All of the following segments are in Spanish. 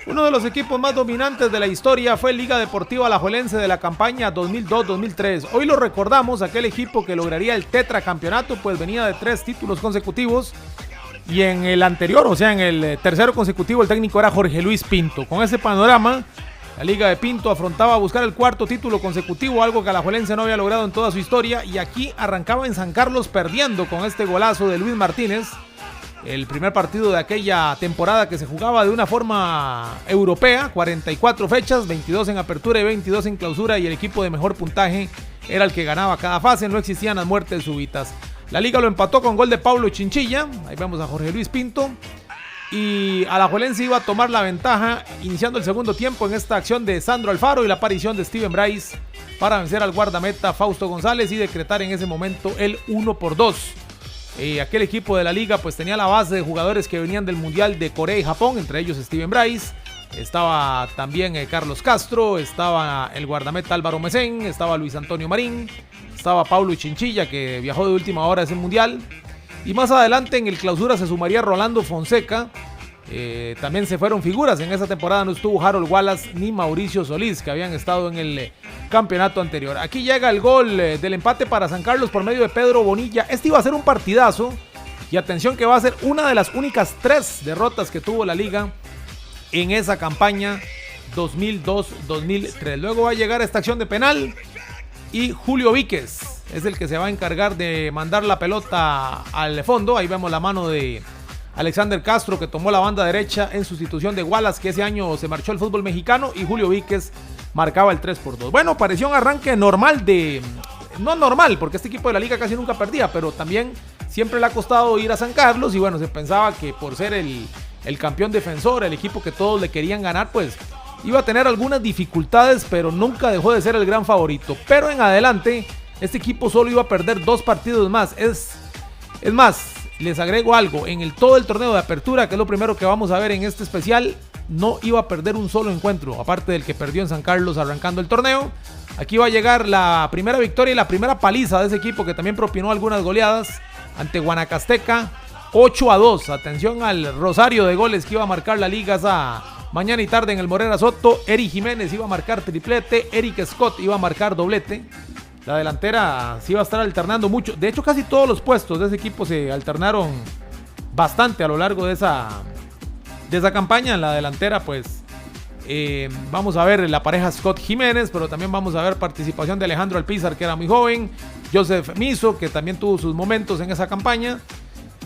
Uno de los equipos más dominantes de la historia fue Liga Deportiva Alajuelense de la campaña 2002-2003. Hoy lo recordamos, aquel equipo que lograría el tetracampeonato, pues venía de 3 títulos consecutivos. Y en el anterior, o sea, en el tercero consecutivo, el técnico era Jorge Luis Pinto. Con ese panorama, la Liga de Pinto afrontaba a buscar el 4º título consecutivo, algo que Alajuelense no había logrado en toda su historia. Y aquí arrancaba en San Carlos perdiendo con este golazo de Luis Martínez. El primer partido de aquella temporada que se jugaba de una forma europea, 44 fechas, 22 en apertura y 22 en clausura, y el equipo de mejor puntaje era el que ganaba cada fase, no existían las muertes súbitas. La Liga lo empató con gol de Paulo Chinchilla, ahí vemos a Jorge Luis Pinto, y Alajuelense iba a tomar la ventaja iniciando el segundo tiempo en esta acción de Sandro Alfaro y la aparición de Steven Bryce para vencer al guardameta Fausto González y decretar en ese momento el 1-2. Aquel equipo de la Liga pues tenía la base de jugadores que venían del Mundial de Corea y Japón, entre ellos Steven Bryce, estaba también Carlos Castro, estaba el guardameta Álvaro Mesén, estaba Luis Antonio Marín, estaba Paulo Chinchilla, que viajó de última hora a ese Mundial, y más adelante en el clausura se sumaría Rolando Fonseca. También se fueron figuras, en esa temporada no estuvo Harold Wallace ni Mauricio Solís, que habían estado en el campeonato anterior. Aquí llega el gol del empate para San Carlos por medio de Pedro Bonilla. Este iba a ser un partidazo, y atención que va a ser una de las únicas 3 derrotas que tuvo la Liga en esa campaña 2002-2003. Luego va a llegar esta acción de penal y Julio Víquez es el que se va a encargar de mandar la pelota al fondo. Ahí vemos la mano de Alexander Castro, que tomó la banda derecha en sustitución de Wallace, que ese año se marchó al fútbol mexicano, y Julio Víquez marcaba el 3-2. Bueno, pareció un arranque normal no normal, porque este equipo de la Liga casi nunca perdía, pero también siempre le ha costado ir a San Carlos, y bueno, se pensaba que por ser el campeón defensor, el equipo que todos le querían ganar, pues iba a tener algunas dificultades, pero nunca dejó de ser el gran favorito. Pero en adelante, este equipo solo iba a perder 2 partidos más. Es más, les agrego algo, en todo el torneo de apertura, que es lo primero que vamos a ver en este especial, no iba a perder un solo encuentro, aparte del que perdió en San Carlos arrancando el torneo. Aquí va a llegar la primera victoria y la primera paliza de ese equipo, que también propinó algunas goleadas ante Guanacasteca, 8-2. Atención al rosario de goles que iba a marcar la Liga esa mañana y tarde en el Morera Soto. Eric Jiménez iba a marcar triplete, Eric Scott iba a marcar doblete. La delantera sí iba a estar alternando mucho. De hecho, casi todos los puestos de ese equipo se alternaron bastante a lo largo de esa campaña. En la delantera, pues, vamos a ver la pareja Scott Jiménez, pero también vamos a ver participación de Alejandro Alpizar, que era muy joven, Joseph Miso, que también tuvo sus momentos en esa campaña,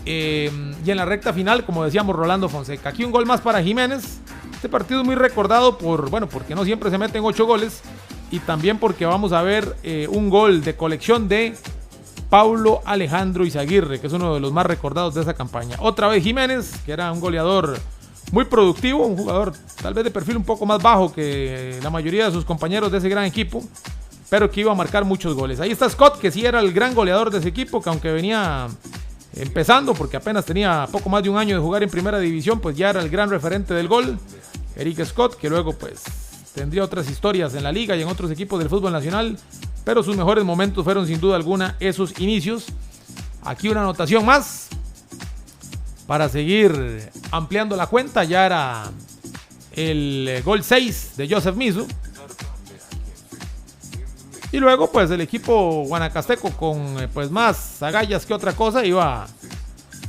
y en la recta final, como decíamos, Rolando Fonseca. Aquí un gol más para Jiménez. Este partido es muy recordado porque no siempre se meten 8 goles, y también porque vamos a ver un gol de colección de Paulo Alejandro Izaguirre, que es uno de los más recordados de esa campaña. Otra vez Jiménez, que era un goleador muy productivo, un jugador tal vez de perfil un poco más bajo que la mayoría de sus compañeros de ese gran equipo, pero que iba a marcar muchos goles. Ahí está Scott, que sí era el gran goleador de ese equipo, que aunque venía empezando, porque apenas tenía poco más de un año de jugar en primera división, pues ya era el gran referente del gol. Eric Scott, que luego pues tendría otras historias en la Liga y en otros equipos del fútbol nacional, pero sus mejores momentos fueron sin duda alguna esos inicios. Aquí una anotación más para seguir ampliando la cuenta. Ya era el gol 6 de Joseph Miso. Y luego pues el equipo guanacasteco, con pues más agallas que otra cosa, iba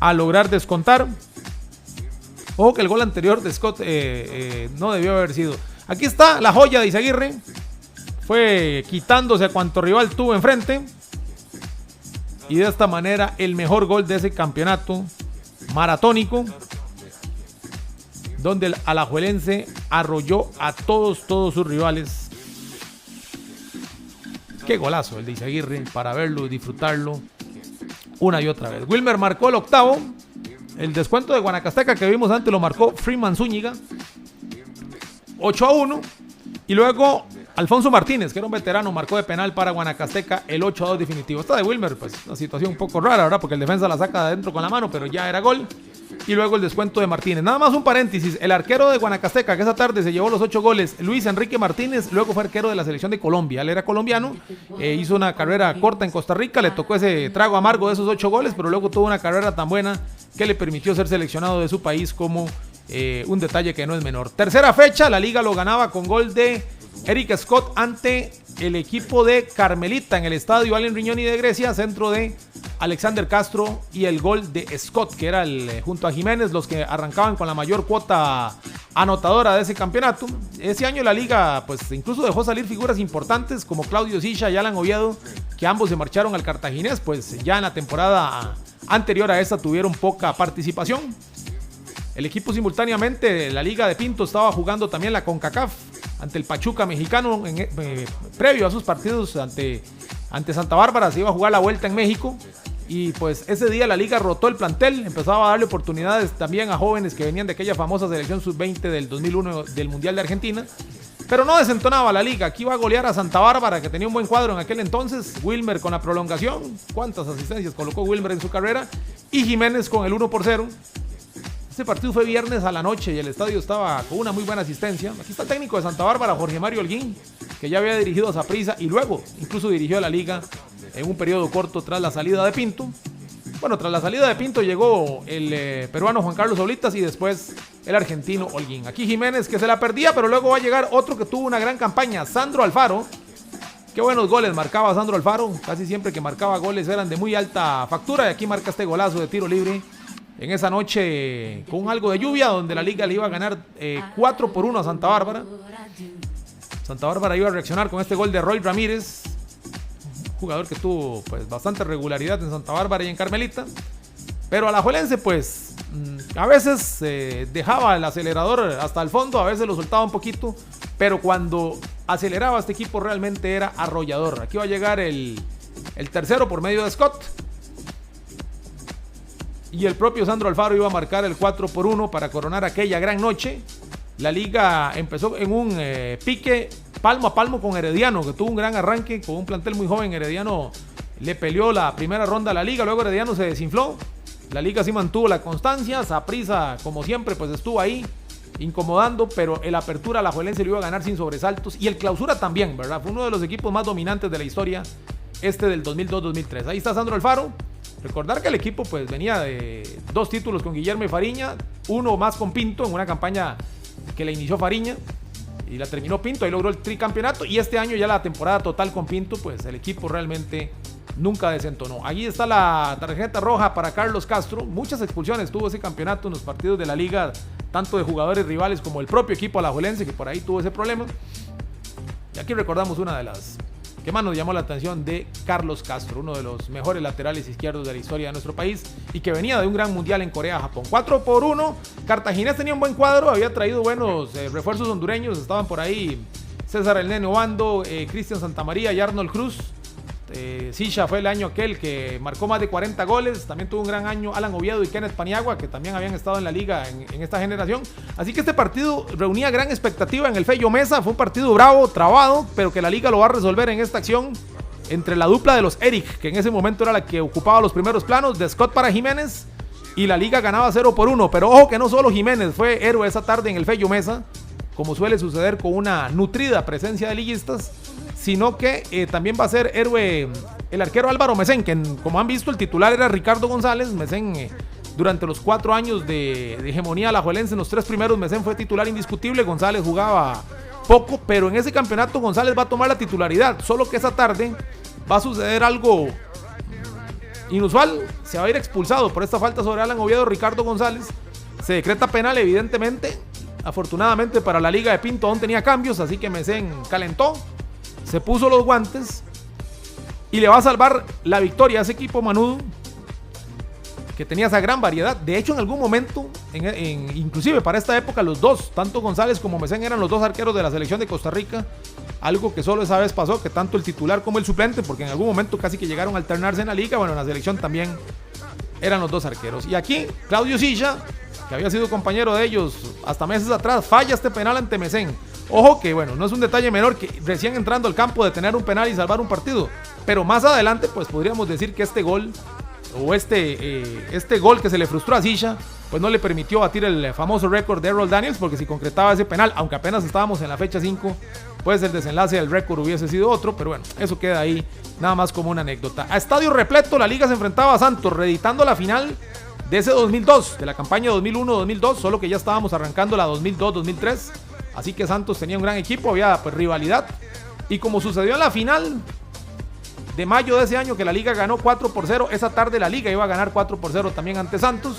a lograr descontar. Ojo que el gol anterior de Scott no debió haber sido. Aquí está la joya de Izaguirre. Fue quitándose a cuanto rival tuvo enfrente, y de esta manera el mejor gol de ese campeonato maratónico, donde el alajuelense arrolló a todos sus rivales. Qué golazo el de Izaguirre, para verlo y disfrutarlo una y otra vez. Wilmer marcó el 8º. El descuento de Guanacasteca que vimos antes lo marcó Freeman Zúñiga, 8-1. Y luego Alfonso Martínez, que era un veterano, marcó de penal para Guanacasteca el 8-2 definitivo. Esta de Wilmer, pues una situación un poco rara, ¿verdad? Porque el defensa la saca de adentro con la mano, pero ya era gol. Y luego el descuento de Martínez. Nada más un paréntesis: el arquero de Guanacasteca, que esa tarde se llevó los 8 goles, Luis Enrique Martínez, luego fue arquero de la selección de Colombia. Él era colombiano, hizo una carrera corta en Costa Rica, le tocó ese trago amargo de esos 8 goles, pero luego tuvo una carrera tan buena que le permitió ser seleccionado de su país como un detalle que no es menor. Tercera fecha, la liga lo ganaba con gol de Eric Scott ante el equipo de Carmelita en el estadio Allen Riñoni de Grecia, centro de Alexander Castro y el gol de Scott, que era junto a Jiménez los que arrancaban con la mayor cuota anotadora de ese campeonato. Ese año la liga pues incluso dejó salir figuras importantes como Claudio Sischa y Alan Oviedo, que ambos se marcharon al Cartaginés, pues ya en la temporada anterior a esta tuvieron poca participación. El equipo simultáneamente, la Liga de Pinto, estaba jugando también la CONCACAF ante el Pachuca mexicano previo a sus partidos ante Santa Bárbara. Se iba a jugar la vuelta en México y pues ese día la liga rotó el plantel, empezaba a darle oportunidades también a jóvenes que venían de aquella famosa selección sub-20 del 2001 del Mundial de Argentina, pero no desentonaba la liga. Aquí iba a golear a Santa Bárbara, que tenía un buen cuadro en aquel entonces. Wilmer con la prolongación, cuántas asistencias colocó Wilmer en su carrera, y Jiménez con el 1-0. Este partido fue viernes a la noche y el estadio estaba con una muy buena asistencia. Aquí está el técnico de Santa Bárbara, Jorge Mario Holguín, que ya había dirigido a Saprissa y luego incluso dirigió a la liga en un periodo corto tras la salida de Pinto. Bueno, tras la salida de Pinto llegó el peruano Juan Carlos Oblitas y después el argentino Holguín. Aquí Jiménez, que se la perdía, pero luego va a llegar otro que tuvo una gran campaña, Sandro Alfaro. Qué buenos goles marcaba Sandro Alfaro. Casi siempre que marcaba goles eran de muy alta factura, y aquí marca este golazo de tiro libre en esa noche con algo de lluvia, donde la liga le iba a ganar 4-1 a Santa Bárbara. Santa Bárbara iba a reaccionar con este gol de Roy Ramírez, un jugador que tuvo pues bastante regularidad en Santa Bárbara y en Carmelita, pero alajuelense pues a veces dejaba el acelerador hasta el fondo, a veces lo soltaba un poquito, pero cuando aceleraba este equipo realmente era arrollador. Aquí va a llegar el tercero por medio de Scott, y el propio Sandro Alfaro iba a marcar el 4-1 para coronar aquella gran noche. La liga empezó en un pique palmo a palmo con Herediano, que tuvo un gran arranque con un plantel muy joven. Herediano le peleó la primera ronda a la liga, luego Herediano se desinfló. La liga sí mantuvo la constancia. Saprissa, como siempre, pues estuvo ahí incomodando, pero el Apertura alajuelense lo iba a ganar sin sobresaltos, y el Clausura también, ¿verdad? Fue uno de los equipos más dominantes de la historia del 2002-2003. Ahí está Sandro Alfaro. Recordar que el equipo pues venía de 2 títulos con Guillermo y Fariña, uno más con Pinto en una campaña que le inició Fariña y la terminó Pinto, ahí logró el tricampeonato, y este año ya la temporada total con Pinto, pues el equipo realmente nunca desentonó. Allí está la tarjeta roja para Carlos Castro. Muchas expulsiones tuvo ese campeonato en los partidos de la liga, tanto de jugadores rivales como el propio equipo alajuelense, que por ahí tuvo ese problema. Y aquí recordamos una de las que más nos llamó la atención, de Carlos Castro, uno de los mejores laterales izquierdos de la historia de nuestro país y que venía de un gran mundial en Corea-Japón. 4-1, Cartaginés tenía un buen cuadro, había traído buenos refuerzos hondureños, estaban por ahí César El Nene Obando, Cristian Santamaría y Arnold Cruz. Sischa fue el año aquel que marcó más de 40 goles. También tuvo un gran año Alan Oviedo y Kenneth Paniagua, que también habían estado en la liga en esta generación. Así que este partido reunía gran expectativa en el Fello Mesa. Fue un partido bravo, trabado, pero que la liga lo va a resolver en esta acción entre la dupla de los Eric, que en ese momento era la que ocupaba los primeros planos, de Scott para Jiménez, y la liga ganaba 0-1. Pero ojo que no solo Jiménez fue héroe esa tarde en el Fello Mesa, como suele suceder con una nutrida presencia de liguistas, sino que también va a ser héroe el arquero Álvaro Mesén, que como han visto el titular era Ricardo González. Mesén durante los 4 años de hegemonía alajuelense, en los 3 primeros Mesén fue titular indiscutible. González jugaba poco, pero en ese campeonato González va a tomar la titularidad, solo que esa tarde va a suceder algo inusual. Se va a ir expulsado por esta falta sobre Alan Oviedo Ricardo González. Se decreta penal, evidentemente. Afortunadamente para la liga de Pinto aún tenía cambios, así que Mesén calentó, se puso los guantes y le va a salvar la victoria a ese equipo manudo que tenía esa gran variedad. De hecho, en algún momento, inclusive para esta época, los dos, tanto González como Mesén, eran los 2 arqueros de la selección de Costa Rica. Algo que solo esa vez pasó, que tanto el titular como el suplente, porque en algún momento casi que llegaron a alternarse en la liga, bueno, en la selección también eran los 2 arqueros. Y aquí, Claudio Sischa, que había sido compañero de ellos hasta meses atrás, falla este penal ante Mesén. Ojo que, bueno, no es un detalle menor que recién entrando al campo de tener un penal y salvar un partido, pero más adelante pues podríamos decir que este gol o este gol que se le frustró a Sischa pues no le permitió batir el famoso récord de Errol Daniels, porque si concretaba ese penal, aunque apenas estábamos en la fecha 5, pues el desenlace del récord hubiese sido otro. Pero bueno, eso queda ahí nada más como una anécdota. A estadio repleto, la liga se enfrentaba a Santos, reeditando la final de ese 2002, de la campaña 2001-2002, solo que ya estábamos arrancando la 2002-2003, así que Santos tenía un gran equipo, había pues rivalidad, y como sucedió en la final de mayo de ese año que la Liga ganó 4-0, esa tarde la Liga iba a ganar 4-0 también ante Santos,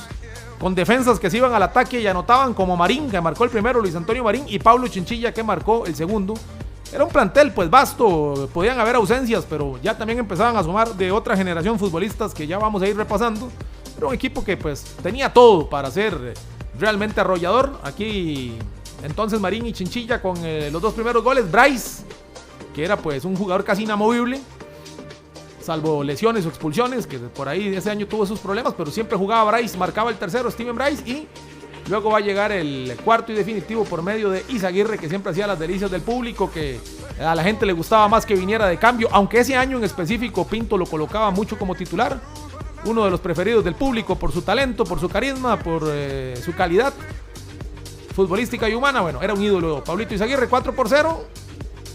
con defensas que se iban al ataque y anotaban, como Marín, que marcó el primero, Luis Antonio Marín, y Pablo Chinchilla, que marcó el segundo. Era un plantel pues vasto, podían haber ausencias, pero ya también empezaban a sumar de otra generación futbolistas que ya vamos a ir repasando. Era un equipo que pues tenía todo para ser realmente arrollador. Aquí entonces Marín y Chinchilla con los dos primeros goles. Bryce, que era pues un jugador casi inamovible, salvo lesiones o expulsiones, que por ahí ese año tuvo sus problemas, pero siempre jugaba Bryce, marcaba el tercero, Steven Bryce, y luego va a llegar el cuarto y definitivo por medio de Izaguirre, que siempre hacía las delicias del público, que a la gente le gustaba más que viniera de cambio, aunque ese año en específico Pinto lo colocaba mucho como titular, uno de los preferidos del público por su talento, por su carisma, por su calidad futbolística y humana. Bueno, era un ídolo Pablito Izaguirre. 4-0,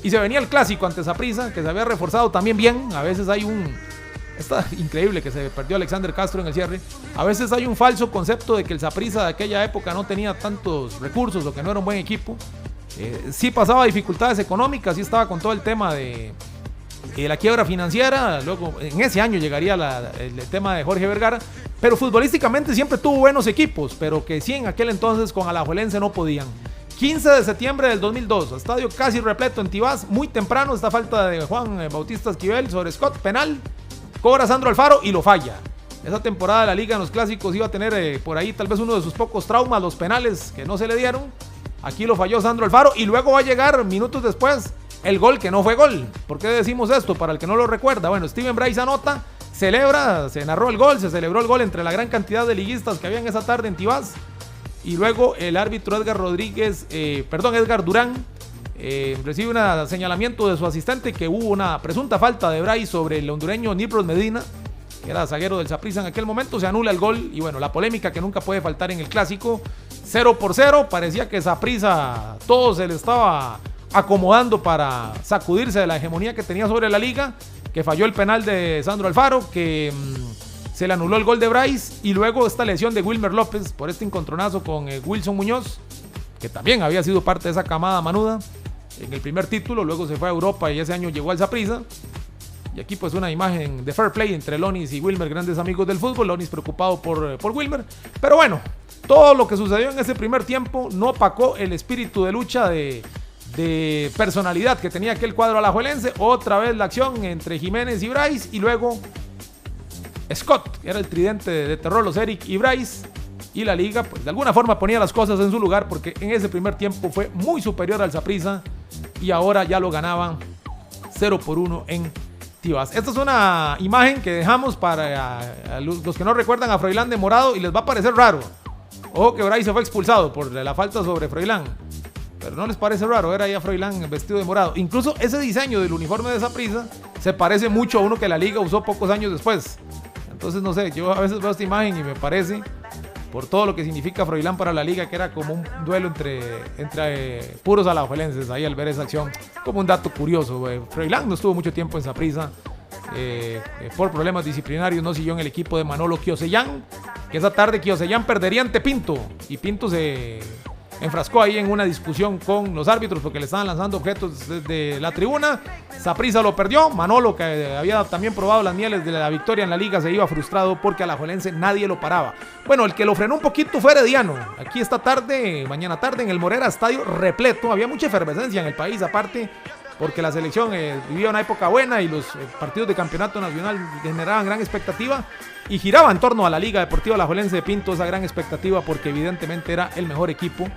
y se venía el clásico ante Saprissa, que se había reforzado también bien. A veces hay está increíble que se perdió Alexander Castro en el cierre. A veces hay un falso concepto de que el Saprissa de aquella época no tenía tantos recursos o que no era un buen equipo. Sí pasaba dificultades económicas, sí estaba con todo el tema de la quiebra financiera. Luego en ese año llegaría el tema de Jorge Vergara, pero futbolísticamente siempre tuvo buenos equipos, pero que sí en aquel entonces con Alajuelense no podían. 15 de septiembre del 2002, estadio casi repleto en Tibás, muy temprano, esta falta de Juan Bautista Esquivel sobre Scott, penal, cobra Sandro Alfaro y lo falla. Esa temporada la Liga en los clásicos iba a tener por ahí tal vez uno de sus pocos traumas, los penales que no se le dieron. Aquí lo falló Sandro Alfaro, y luego va a llegar minutos después el gol que no fue gol. ¿Por qué decimos esto? Para el que no lo recuerda. Bueno, Steven Bryce anota, celebra, se narró el gol, se celebró el gol entre la gran cantidad de liguistas que habían esa tarde en Tibás. Y luego el árbitro Edgar Durán recibe un señalamiento de su asistente que hubo una presunta falta de Bryce sobre el hondureño Nibros Medina, que era zaguero del Saprissa en aquel momento. Se anula el gol y bueno, la polémica que nunca puede faltar en el clásico. 0-0, parecía que Saprissa todo se le estaba acomodando para sacudirse de la hegemonía que tenía sobre la Liga, que falló el penal de Sandro Alfaro, que se le anuló el gol de Bryce, y luego esta lesión de Wilmer López por este encontronazo con Wilson Muñoz, que también había sido parte de esa camada manuda en el primer título. Luego se fue a Europa y ese año llegó al Saprissa. Y aquí pues una imagen de fair play entre Lonis y Wilmer, grandes amigos del fútbol. Lonis preocupado por Wilmer, pero bueno, todo lo que sucedió en ese primer tiempo no opacó el espíritu de lucha, de personalidad que tenía aquel cuadro alajuelense. Otra vez la acción entre Jiménez y Bryce, y luego Scott, que era el tridente de terror, los Eric y Bryce, y la Liga pues de alguna forma ponía las cosas en su lugar, porque en ese primer tiempo fue muy superior al Saprissa, y ahora ya lo ganaban 0-1 en Tibás. Esta es una imagen que dejamos para los que no recuerdan a Froilán de morado, y les va a parecer raro. Ojo que Bryce fue expulsado por la falta sobre Froilán, pero no les parece raro ver ahí a Froilán vestido de morado. Incluso ese diseño del uniforme de Saprissa se parece mucho a uno que la Liga usó pocos años después. Entonces no sé, yo a veces veo esta imagen y me parece, por todo lo que significa Froilán para la Liga, que era como un duelo entre puros alajuelenses ahí al ver esa acción. Como un dato curioso, Froilán no estuvo mucho tiempo en Saprissa, por problemas disciplinarios no siguió en el equipo de Manolo Kiosellán, que esa tarde Kiosellán perdería ante Pinto, y Pinto se enfrascó ahí en una discusión con los árbitros porque le estaban lanzando objetos desde la tribuna. Saprissa lo perdió. Manolo, que había también probado las mieles de la victoria en la Liga, se iba frustrado porque alajuelense nadie lo paraba. Bueno, el que lo frenó un poquito fue Herediano. Aquí esta tarde, mañana tarde, en el Morera, estadio repleto. Había mucha efervescencia en el país, aparte porque la selección vivía una época buena y los partidos de campeonato nacional generaban gran expectativa, y giraba en torno a la Liga Deportiva Alajuelense de Pinto esa gran expectativa, porque evidentemente era el mejor equipo.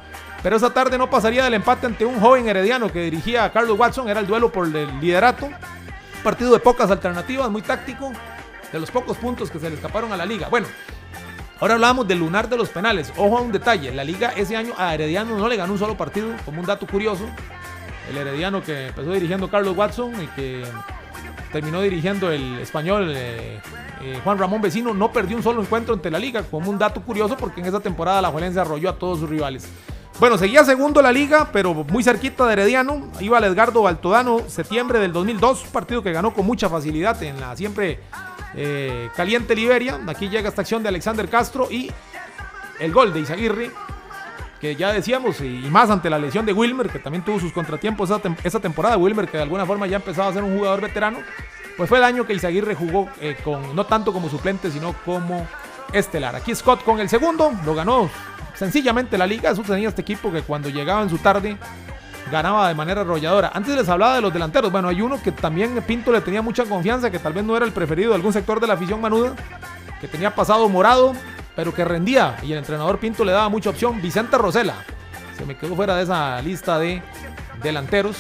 Pero esa tarde no pasaría del empate ante un joven herediano que dirigía a Carlos Watson. Era el duelo por el liderato, partido de pocas alternativas, muy táctico, de los pocos puntos que se le escaparon a la Liga. Bueno, ahora hablamos del lunar de los penales. Ojo a un detalle, la Liga ese año a Herediano no le ganó un solo partido, como un dato curioso. El herediano que empezó dirigiendo Carlos Watson y que terminó dirigiendo el español Juan Ramón Vecino, no perdió un solo encuentro ante la Liga, como un dato curioso, porque en esa temporada la Alajuelense arrolló a todos sus rivales. Bueno, seguía segundo la Liga, pero muy cerquita de Herediano. Iba el Edgardo Baltodano, septiembre del 2002, un partido que ganó con mucha facilidad en la siempre caliente Liberia. Aquí llega esta acción de Alexander Castro y el gol de Izaguirre, que ya decíamos, y más ante la lesión de Wilmer, que también tuvo sus contratiempos esa temporada. Wilmer, que de alguna forma ya empezaba a ser un jugador veterano, pues fue el año que Izaguirre jugó no tanto como suplente, sino como estelar. Aquí Scott con el segundo, lo ganó sencillamente la liga. Eso tenía este equipo, que cuando llegaba en su tarde ganaba de manera arrolladora. Antes les hablaba de los delanteros. Bueno, hay uno que también Pinto le tenía mucha confianza, que tal vez no era el preferido de algún sector de la afición manuda, que tenía pasado morado, pero que rendía, y el entrenador Pinto le daba mucha opción. Vicente Rosela se me quedó fuera de esa lista de delanteros.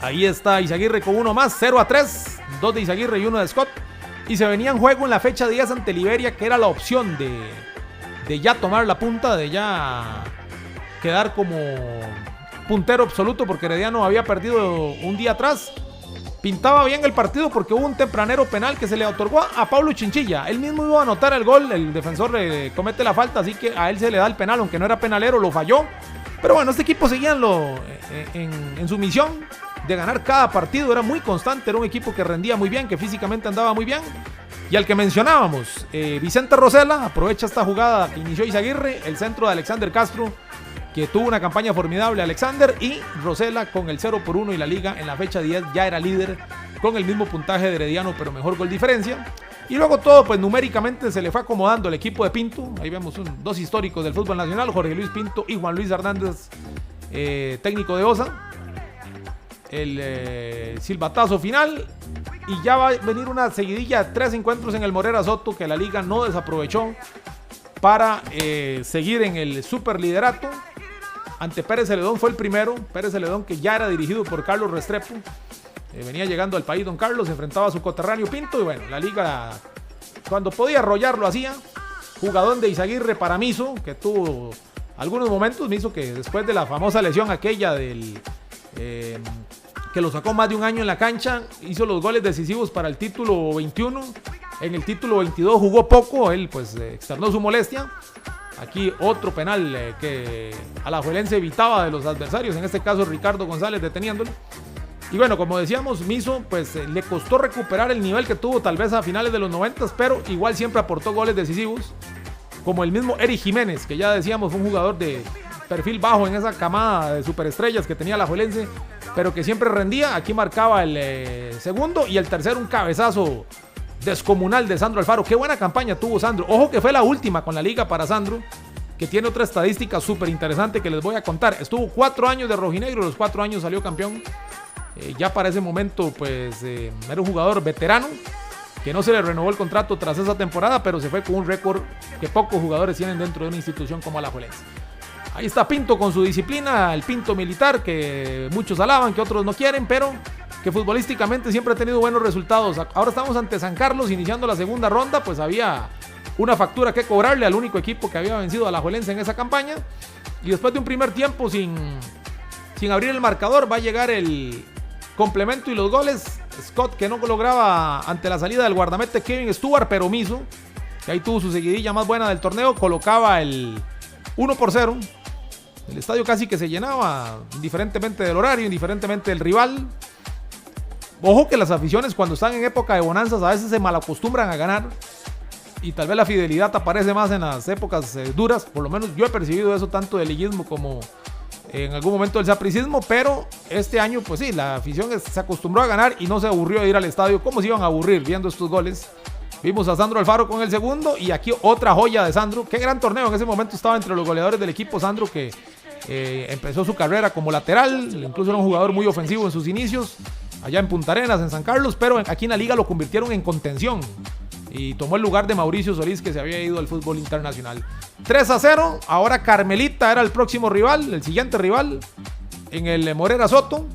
Ahí está Izaguirre con uno más, 0-3, 2 de Izaguirre y 1 de Scott. Y se venía en juego en la fecha 10 ante Liberia, que era la opción de ya tomar la punta, de ya quedar como puntero absoluto, porque Herediano había perdido un día atrás. Pintaba bien el partido porque hubo un tempranero penal que se le otorgó a Pablo Chinchilla. Él mismo iba a anotar el gol, el defensor le comete la falta, así que a él se le da el penal, aunque no era penalero, lo falló. Pero bueno, este equipo seguía en su misión de ganar cada partido, era muy constante, era un equipo que rendía muy bien, que físicamente andaba muy bien. Y al que mencionábamos, Vicente Rosela, aprovecha esta jugada que inició Izaguirre, el centro de Alexander Castro, que tuvo una campaña formidable Alexander, y Rosela con el 0-1, y la liga en la fecha 10 ya era líder con el mismo puntaje de Herediano, pero mejor gol diferencia. Y luego todo, pues numéricamente se le fue acomodando el equipo de Pinto. Ahí vemos dos históricos del fútbol nacional, Jorge Luis Pinto y Juan Luis Hernández, técnico de OSA. El silbatazo final, y ya va a venir una seguidilla de 3 encuentros en el Morera Soto que la liga no desaprovechó para seguir en el superliderato. Ante Pérez Celedón fue el primero. Pérez Celedón, que ya era dirigido por Carlos Restrepo, venía llegando al país don Carlos, se enfrentaba a su coterráneo Pinto, y bueno, la liga cuando podía arrollar lo hacía. Jugador de Izaguirre para Miso, que tuvo algunos momentos. Miso, que después de la famosa lesión aquella que lo sacó más de un año en la cancha, hizo los goles decisivos para el título 21. En el título 22 jugó poco, él pues externó su molestia. Aquí otro penal que Alajuelense evitaba de los adversarios, en este caso Ricardo González deteniéndolo. Y bueno, como decíamos, Miso pues le costó recuperar el nivel que tuvo tal vez a finales de los 90, pero igual siempre aportó goles decisivos, como el mismo Eric Jiménez, que ya decíamos fue un jugador de perfil bajo en esa camada de superestrellas que tenía Alajuelense, pero que siempre rendía. Aquí marcaba el segundo, y el tercero un cabezazo descomunal de Sandro Alfaro. Qué buena campaña tuvo Sandro. Ojo que fue la última con la liga para Sandro, que tiene otra estadística súper interesante que les voy a contar. Estuvo 4 años de rojinegro, los 4 años salió campeón. Ya para ese momento pues era un jugador veterano, que no se le renovó el contrato tras esa temporada, pero se fue con un récord que pocos jugadores tienen dentro de una institución como Alajuelense. Ahí está Pinto con su disciplina, el Pinto militar, que muchos alaban, que otros no quieren, pero que futbolísticamente siempre ha tenido buenos resultados. Ahora estamos ante San Carlos iniciando la segunda ronda, pues había una factura que cobrarle al único equipo que había vencido a Alajuelense en esa campaña. Y después de un primer tiempo sin abrir el marcador, va a llegar el complemento y los goles. Scott, que no lograba ante la salida del guardamete Kevin Stewart, pero Miso, que ahí tuvo su seguidilla más buena del torneo, colocaba el 1-0. El estadio casi que se llenaba, indiferentemente del horario, indiferentemente del rival. Ojo que las aficiones, cuando están en época de bonanzas, a veces se malacostumbran a ganar, y tal vez la fidelidad aparece más en las épocas duras. Por lo menos yo he percibido eso, tanto del liguismo como en algún momento del sapricismo. Pero este año pues sí, la afición se acostumbró a ganar y no se aburrió de ir al estadio. ¿Cómo se iban a aburrir viendo estos goles? Vimos a Sandro Alfaro con el segundo, y aquí otra joya de Sandro. Qué gran torneo, en ese momento estaba entre los goleadores del equipo Sandro, que empezó su carrera como lateral, incluso era un jugador muy ofensivo en sus inicios, allá en Punta Arenas, en San Carlos, pero aquí en la liga lo convirtieron en contención y tomó el lugar de Mauricio Solís, que se había ido al fútbol internacional. 3-0, ahora Carmelita era el próximo rival, el siguiente rival, en el Morera Soto.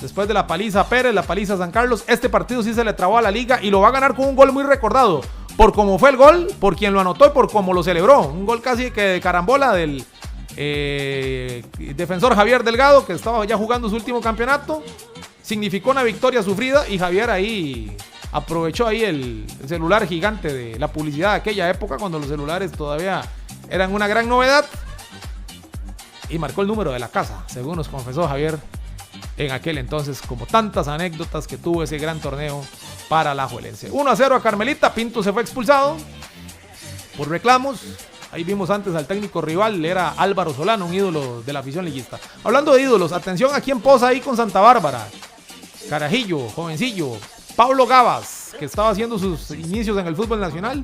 Después de la paliza a Pérez, la paliza a San Carlos, este partido sí se le trabó a la liga, y lo va a ganar con un gol muy recordado, por cómo fue el gol, por quien lo anotó y por cómo lo celebró. Un gol casi que de carambola del defensor Javier Delgado, que estaba ya jugando su último campeonato. Significó una victoria sufrida, y Javier ahí aprovechó ahí el celular gigante de la publicidad de aquella época, cuando los celulares todavía eran una gran novedad, y marcó el número de la casa, según nos confesó Javier en aquel entonces, como tantas anécdotas que tuvo ese gran torneo para Alajuelense. 1-0 a Carmelita. Pinto se fue expulsado por reclamos. Ahí vimos antes al técnico rival, era Álvaro Solano, un ídolo de la afición liguista. Hablando de ídolos, atención a quien posa ahí con Santa Bárbara. Carajillo, jovencillo, Pablo Gavas, que estaba haciendo sus inicios en el fútbol nacional.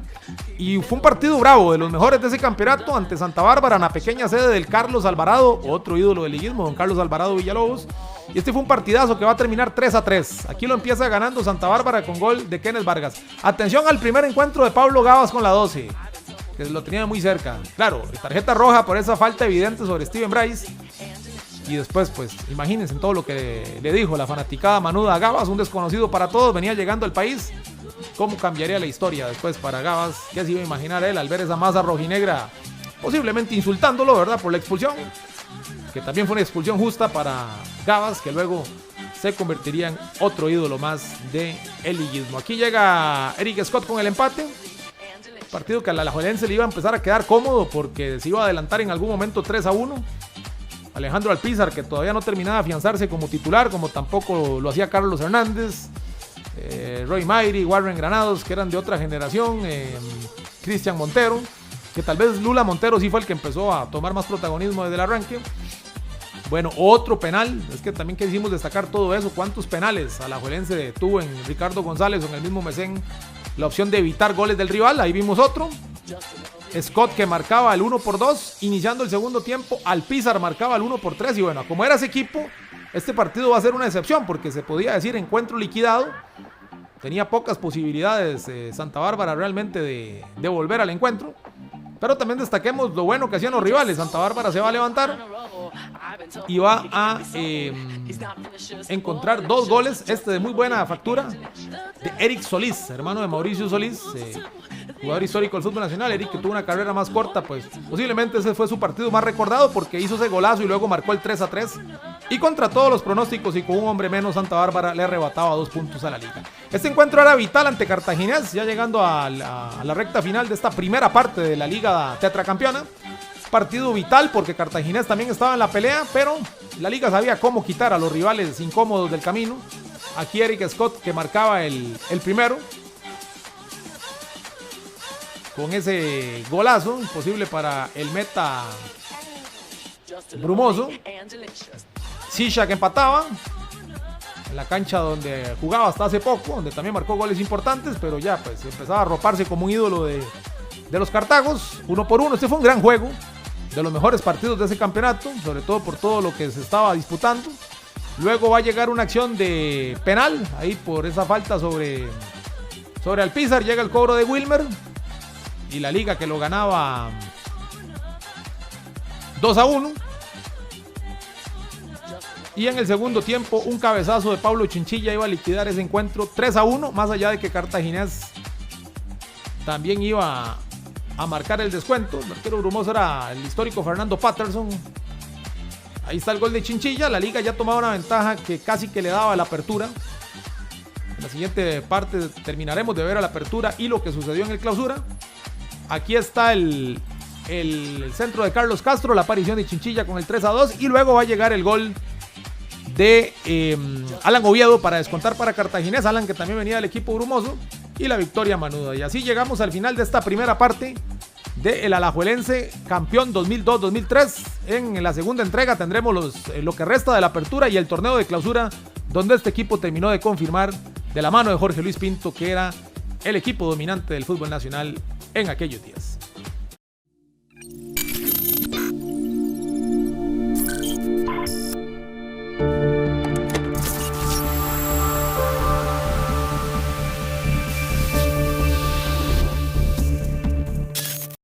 Y fue un partido bravo, de los mejores de ese campeonato, ante Santa Bárbara, en la pequeña sede del Carlos Alvarado, otro ídolo del liguismo, don Carlos Alvarado Villalobos. Y este fue un partidazo que va a terminar 3-3. Aquí lo empieza ganando Santa Bárbara con gol de Kenneth Vargas. Atención al primer encuentro de Pablo Gavas con la 12. Que lo tenía muy cerca. Claro, tarjeta roja por esa falta evidente sobre Steven Bryce. Y después, pues, imagínense en todo lo que le dijo la fanaticada manuda a Gavas, un desconocido para todos, venía llegando al país. ¿Cómo cambiaría la historia después para Gavas? ¿Qué se iba a imaginar él al ver esa masa rojinegra? Posiblemente insultándolo, ¿verdad? Por la expulsión. Que también fue una expulsión justa para Gavas, que luego se convertiría en otro ídolo más del liguismo. Aquí llega Eric Scott con el empate. Partido que a la Alajuelense le iba a empezar a quedar cómodo porque se iba a adelantar en algún momento 3-1. Alejandro Alpizar, que todavía no terminaba de afianzarse como titular, como tampoco lo hacía Carlos Hernández, Roy Mayri, Warren Granados, que eran de otra generación, Cristian Montero, que tal vez Lula Montero sí fue el que empezó a tomar más protagonismo desde el arranque. Bueno, otro penal, es que también quisimos destacar todo eso, cuántos penales Alajuelense tuvo en Ricardo González o en el mismo Mesén, la opción de evitar goles del rival. Ahí vimos otro, Scott que marcaba el 1-2, iniciando el segundo tiempo, Alpizar marcaba el 1-3, y bueno, como era ese equipo, este partido va a ser una excepción, porque se podía decir encuentro liquidado, tenía pocas posibilidades Santa Bárbara realmente de volver al encuentro, pero también destaquemos lo bueno que hacían los rivales. Santa Bárbara se va a levantar y va a encontrar 2 goles, este de muy buena factura, de Eric Solís, hermano de Mauricio Solís, jugador histórico del fútbol nacional. Eric, que tuvo una carrera más corta, pues posiblemente ese fue su partido más recordado porque hizo ese golazo y luego marcó el 3-3. Y contra todos los pronósticos y con un hombre menos, Santa Bárbara le arrebataba 2 puntos a la liga. Este encuentro era vital ante Cartaginés, ya llegando a la recta final de esta primera parte de la liga tetracampeona. Partido vital porque Cartaginés también estaba en la pelea, pero la liga sabía cómo quitar a los rivales incómodos del camino. Aquí Eric Scott, que marcaba el primero, con ese golazo imposible para el meta Brumoso. Sisha, que empataba en la cancha donde jugaba hasta hace poco, donde también marcó goles importantes, pero ya pues empezaba a arroparse como un ídolo de los Cartagos. 1-1, este fue un gran juego, de los mejores partidos de ese campeonato, sobre todo por todo lo que se estaba disputando. Luego va a llegar una acción de penal, ahí por esa falta sobre Alpizar, llega el cobro de Wilmer, y la liga que lo ganaba 2-1. Y en el segundo tiempo, un cabezazo de Pablo Chinchilla iba a liquidar ese encuentro 3-1, más allá de que Cartaginés también iba a marcar el descuento. El arquero brumoso era el histórico Fernando Patterson. Ahí está el gol de Chinchilla. La liga ya tomaba una ventaja que casi que le daba la apertura. En la siguiente parte terminaremos de ver a la apertura y lo que sucedió en el clausura. Aquí está el centro de Carlos Castro, la aparición de Chinchilla con el 3-2, y luego va a llegar el gol de Alan Oviedo para descontar para Cartaginés. Alan, que también venía del equipo brumoso, y la victoria manuda. Y así llegamos al final de esta primera parte del Alajuelense campeón 2002-2003. En la segunda entrega tendremos lo que resta de la apertura y el torneo de clausura, donde este equipo terminó de confirmar de la mano de Jorge Luis Pinto que era el equipo dominante del fútbol nacional en aquellos días.